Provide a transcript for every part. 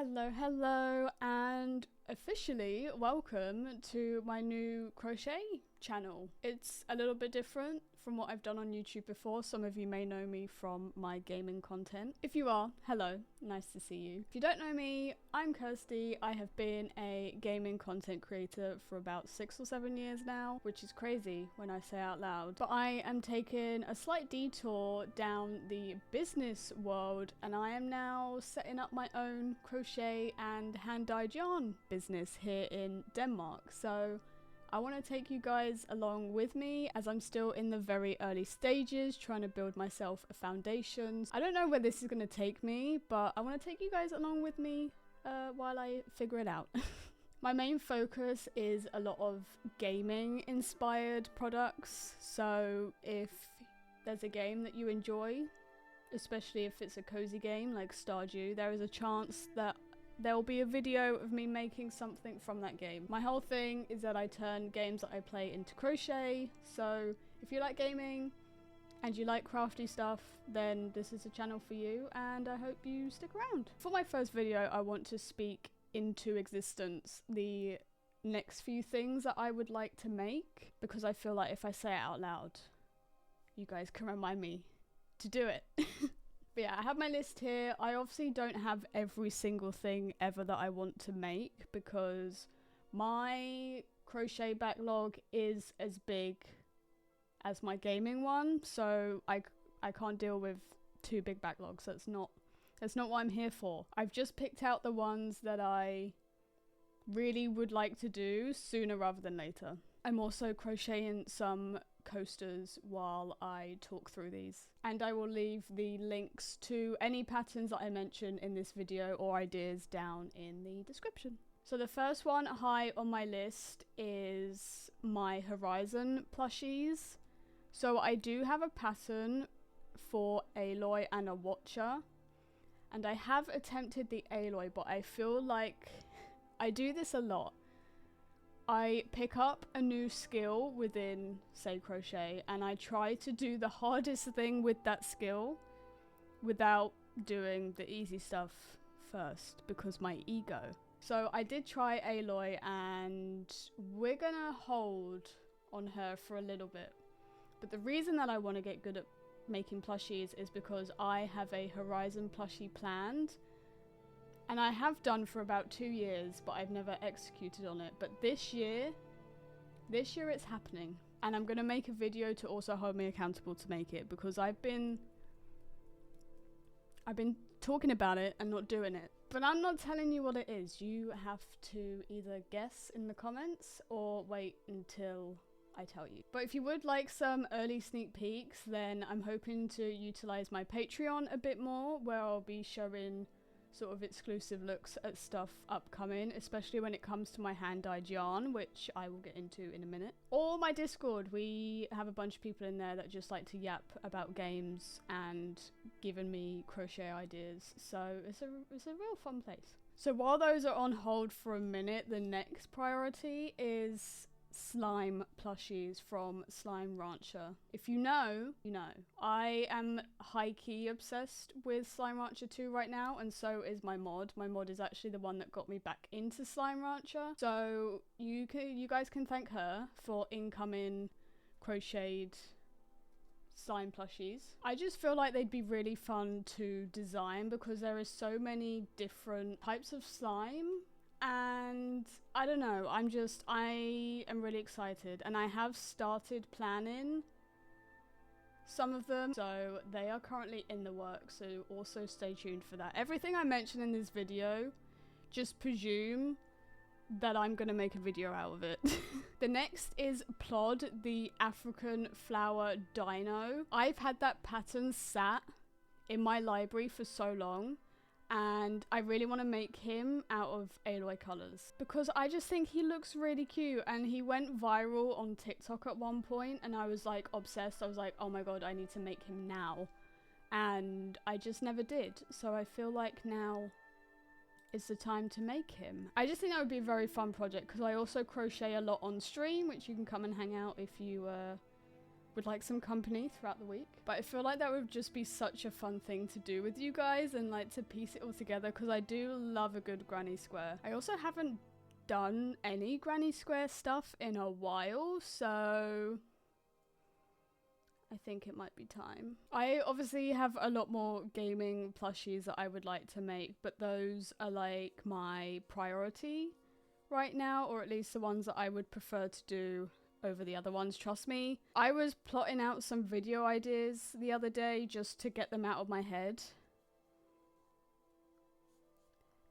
Hello, and officially welcome to my new crochet channel. It's a little bit different from what I've done on YouTube before. Some of you may know me from my gaming content. If you are, hello, nice to see you. If you don't know me, I'm Kirsty. I have been a gaming content creator for about 6 or 7 years now, which is crazy when I say out loud. But I am taking a slight detour down the business world, and I am now setting up my own crochet and hand-dyed yarn business here in Denmark. So I want to take you guys along with me as I'm still in the very early stages trying to build myself a foundation. I don't know where this is going to take me, but I want to take you guys along with me while I figure it out. My main focus is a lot of gaming inspired products, so if there's a game that you enjoy, especially if it's a cozy game like Stardew, there is a chance that there will be a video of me making something from that game. My whole thing is that I turn games that I play into crochet, so if you like gaming and you like crafty stuff, then this is a channel for you, and I hope you stick around. For my first video, I want to speak into existence the next few things that I would like to make, because I feel like if I say it out loud, you guys can remind me to do it. But yeah, I have my list here. I obviously don't have every single thing ever that I want to make because my crochet backlog is as big as my gaming one, so I can't deal with two big backlogs. That's not what I'm here for. I've just picked out the ones that I really would like to do sooner rather than later. I'm also crocheting some coasters while I talk through these, and I will leave the links to any patterns that I mention in this video or ideas down in the description. So the first one high on my list is my Horizon plushies. So I do have a pattern for Aloy and a Watcher, and I have attempted the Aloy, but I feel like I do this a lot. I pick up a new skill within, say, crochet, and I try to do the hardest thing with that skill without doing the easy stuff first, because my ego. So I did try Aloy, and we're gonna hold on her for a little bit. But the reason that I want to get good at making plushies is because I have a Horizon plushie planned, and I have done for about 2 years, but I've never executed on it. But this year it's happening. And I'm going to make a video to also hold me accountable to make it, because I've been talking about it and not doing it. But I'm not telling you what it is. You have to either guess in the comments or wait until I tell you. But if you would like some early sneak peeks, then I'm hoping to utilize my Patreon a bit more, where I'll be showing sort of exclusive looks at stuff upcoming, especially when it comes to my hand-dyed yarn, which I will get into in a minute. Or my Discord. We have a bunch of people in there that just like to yap about games and giving me crochet ideas, so it's a real fun place. So while those are on hold for a minute, the next priority is slime plushies from Slime Rancher. If you know, you know. I am high-key obsessed with Slime Rancher 2 right now, and so is my mod. My mod is actually the one that got me back into Slime Rancher, so you guys can thank her for incoming crocheted slime plushies. I just feel like they'd be really fun to design because there is so many different types of slime. And I don't know, I am really excited, and I have started planning some of them, so they are currently in the works, so also stay tuned for that. Everything I mention in this video, just presume that I'm gonna make a video out of it. The next is Plod, the African flower dino. I've had that pattern sat in my library for so long, and I really want to make him out of Aloy colours because I just think he looks really cute, and he went viral on TikTok at one point, and I was like obsessed. I was like, oh my god, I need to make him now, and I just never did. So I feel like now is the time to make him. I just think that would be a very fun project because I also crochet a lot on stream, which you can come and hang out if you would like some company throughout the week. But I feel like that would just be such a fun thing to do with you guys and like to piece it all together, because I do love a good granny square. I also haven't done any granny square stuff in a while, so I think it might be time. I obviously have a lot more gaming plushies that I would like to make, but those are like my priority right now, or at least the ones that I would prefer to do over the other ones, trust me. I was plotting out some video ideas the other day just to get them out of my head.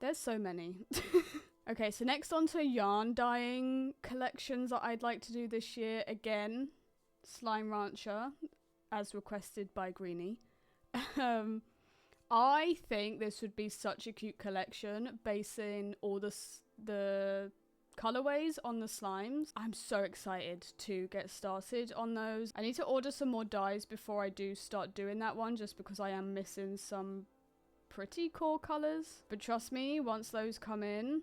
There's so many. Okay, so next on to yarn dyeing collections that I'd like to do this year. Again, Slime Rancher, as requested by Greenie. I think this would be such a cute collection, basing all the colorways on the slimes. I'm so excited to get started on those. I need to order some more dyes before I do start doing that one, just because I am missing some pretty cool colors. But trust me, once those come in,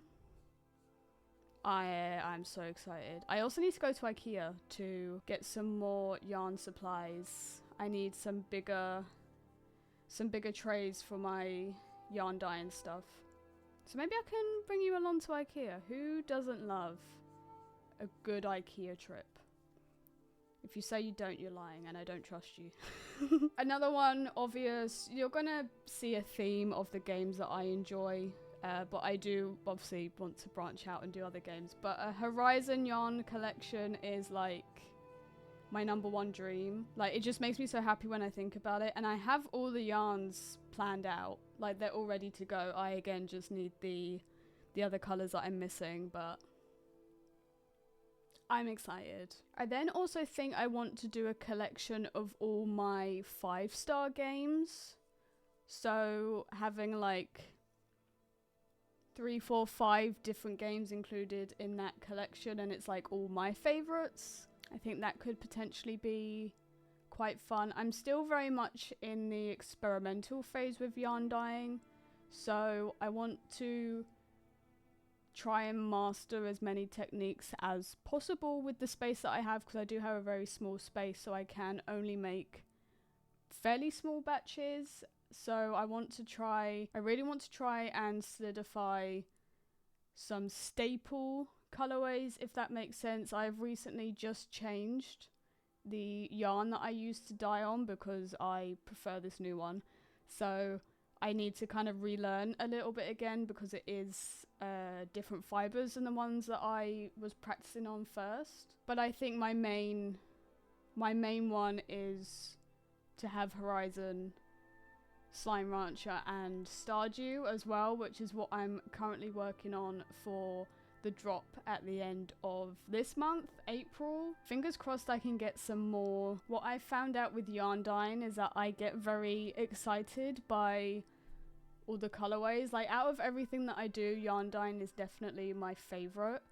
I'm so excited. I also need to go to IKEA to get some more yarn supplies. I need some bigger trays for my yarn dyeing stuff. So maybe I can bring you along to IKEA. Who doesn't love a good IKEA trip? If you say you don't, you're lying, and I don't trust you. Another one, obvious. You're gonna see a theme of the games that I enjoy, but I do obviously want to branch out and do other games. But a Horizon yarn collection is like my #1 dream. Like, it just makes me so happy when I think about it, and I have all the yarns planned out. Like, they're all ready to go. I again just need the other colors that I'm missing, but I'm excited. I then also think I want to do a collection of all my 5-star games. So having like 3, 4, 5 different games included in that collection, and it's like all my favorites. I think that could potentially be quite fun. I'm still very much in the experimental phase with yarn dyeing, so I want to try and master as many techniques as possible with the space that I have, because I do have a very small space, so I can only make fairly small batches. So I really want to try and solidify some staple colorways, if that makes sense. I've recently just changed the yarn that I used to dye on because I prefer this new one. So I need to kind of relearn a little bit again, because it is different fibers than the ones that I was practicing on first. But I think my main one is to have Horizon, Slime Rancher and Stardew as well, which is what I'm currently working on for the drop at the end of this month, April. Fingers crossed I can get some more. What I found out with yarn dyeing is that I get very excited by all the colorways. Like, out of everything that I do, yarn dyeing is definitely my favorite.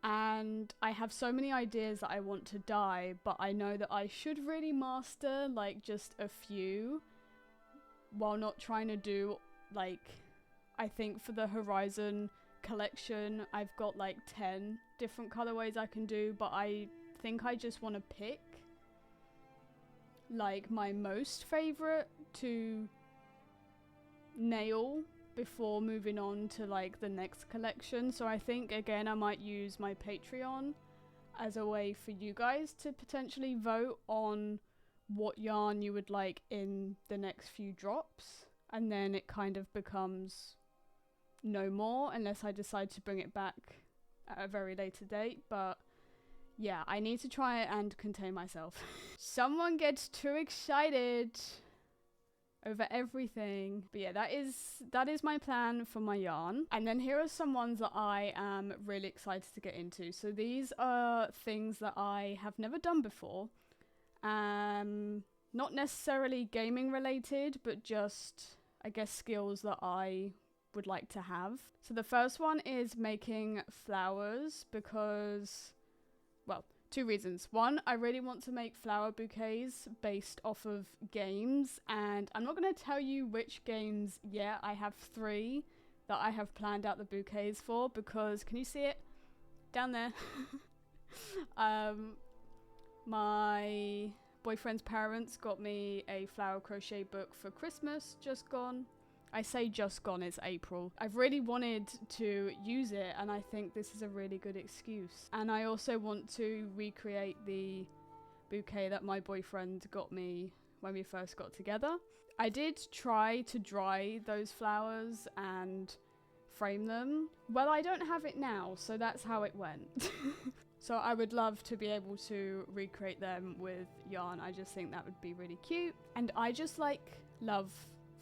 And I have so many ideas that I want to dye, but I know that I should really master like just a few, while not trying to do like, I think for the Horizon collection I've got like 10 different colorways I can do, but I think I just want to pick like my most favorite to nail before moving on to like the next collection. So I think again I might use my Patreon as a way for you guys to potentially vote on what yarn you would like in the next few drops, and then it kind of becomes no more unless I decide to bring it back at a very later date. But yeah, I need to try and contain myself. Someone gets too excited over everything. But yeah, that is my plan for my yarn. And then here are some ones that I am really excited to get into. So these are things that I have never done before. Not necessarily gaming related, but just, I guess, skills that I would like to have. So the first one is making flowers, because, well, 2 reasons. One, I really want to make flower bouquets based off of games, and I'm not going to tell you which games yet. I have 3 that I have planned out the bouquets for, because, can you see it down there? My boyfriend's parents got me a flower crochet book for Christmas, just gone. I say just gone, it's April. I've really wanted to use it, and I think this is a really good excuse. And I also want to recreate the bouquet that my boyfriend got me when we first got together. I did try to dry those flowers and frame them. Well, I don't have it now, so that's how it went. So I would love to be able to recreate them with yarn. I just think that would be really cute. And I just love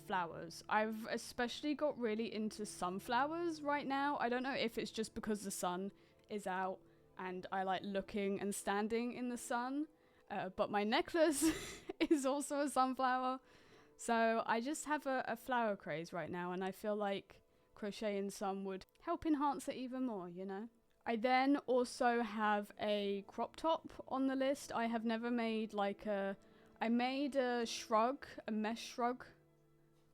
flowers. I've especially got really into sunflowers right now. I don't know if it's just because the sun is out and I like looking and standing in the sun, but my necklace is also a sunflower. So I just have a flower craze right now, and I feel like crocheting some would help enhance it even more, you know? I then also have a crop top on the list. I have never made I made a shrug, a mesh shrug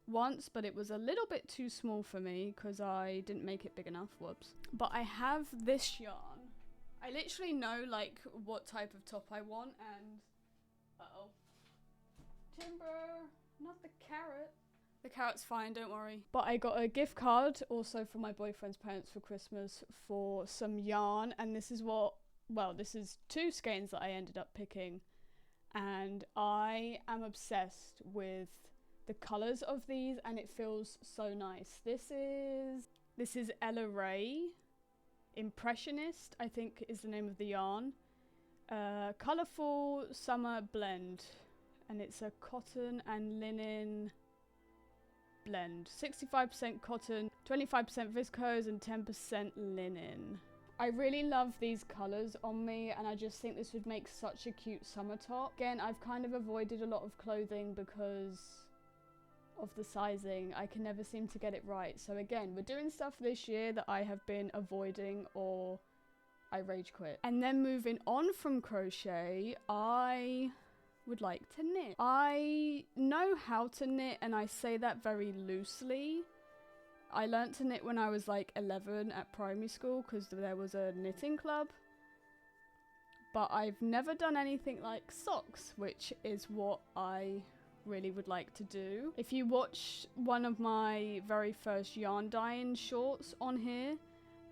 once, but it was a little bit too small for me because I didn't make it big enough, whoops. But I have this yarn. I literally know like what type of top I want, and uh-oh. Timber, not the carrot. The carrot's fine, don't worry. But I got a gift card also from my boyfriend's parents for Christmas for some yarn, and this is this is 2 skeins that I ended up picking, and I am obsessed with the colours of these, and it feels so nice. This is Ella Ray Impressionist, I think is the name of the yarn. Colourful Summer Blend, and it's a cotton and linen blend. 65% cotton, 25% viscose, and 10% linen. I really love these colours on me, and I just think this would make such a cute summer top. Again, I've kind of avoided a lot of clothing because of the sizing. I can never seem to get it right. So again, we're doing stuff this year that I have been avoiding or I rage quit. And then moving on from crochet, I would like to knit. I know how to knit, and I say that very loosely. I learnt to knit when I was like 11 at primary school because there was a knitting club. But I've never done anything like socks, which is what I really would like to do. If you watch one of my very first yarn dyeing shorts on here,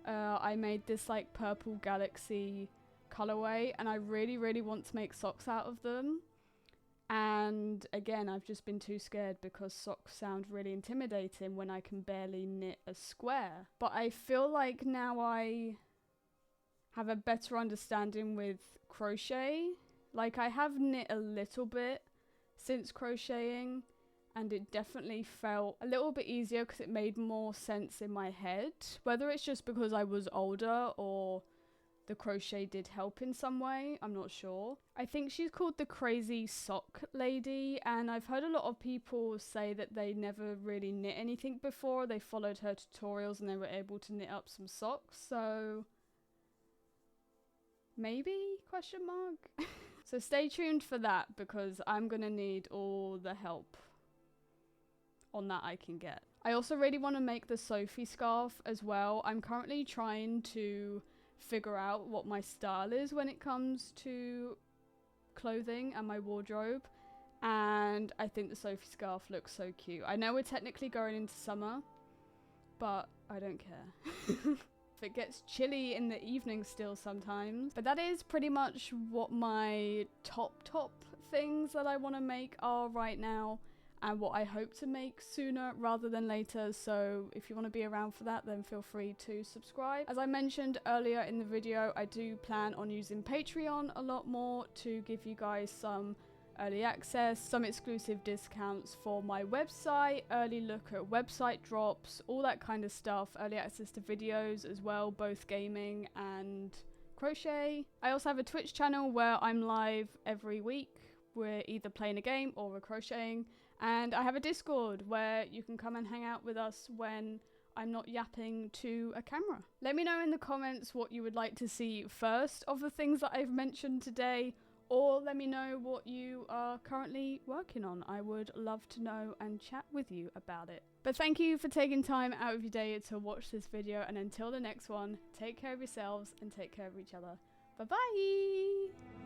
I made this like purple galaxy colorway, and I really want to make socks out of them. And again, I've just been too scared because socks sound really intimidating when I can barely knit a square. But I feel like now I have a better understanding with crochet. Like, I have knit a little bit since crocheting, and it definitely felt a little bit easier because it made more sense in my head. Whether it's just because I was older or the crochet did help in some way, I'm not sure. I think she's called the Crazy Sock Lady, and I've heard a lot of people say that they never really knit anything before. They followed her tutorials and they were able to knit up some socks, so maybe, question mark? So stay tuned for that, because I'm gonna need all the help on that I can get. I also really want to make the Sophie scarf as well. I'm currently trying to figure out what my style is when it comes to clothing and my wardrobe, and I think the Sophie scarf looks so cute. I know we're technically going into summer, but I don't care. If it gets chilly in the evening still sometimes. But that is pretty much what my top things that I want to make are right now, and what I hope to make sooner rather than later. So if you want to be around for that, then feel free to subscribe. As I mentioned earlier in the video, I do plan on using Patreon a lot more to give you guys some early access, some exclusive discounts for my website, early look at website drops, all that kind of stuff, early access to videos as well, both gaming and crochet. I also have a Twitch channel where I'm live every week. We're either playing a game or we're crocheting. And I have a Discord where you can come and hang out with us when I'm not yapping to a camera. Let me know in the comments what you would like to see first of the things that I've mentioned today, or let me know what you are currently working on. I would love to know and chat with you about it. But thank you for taking time out of your day to watch this video, and until the next one, take care of yourselves and take care of each other. Bye bye!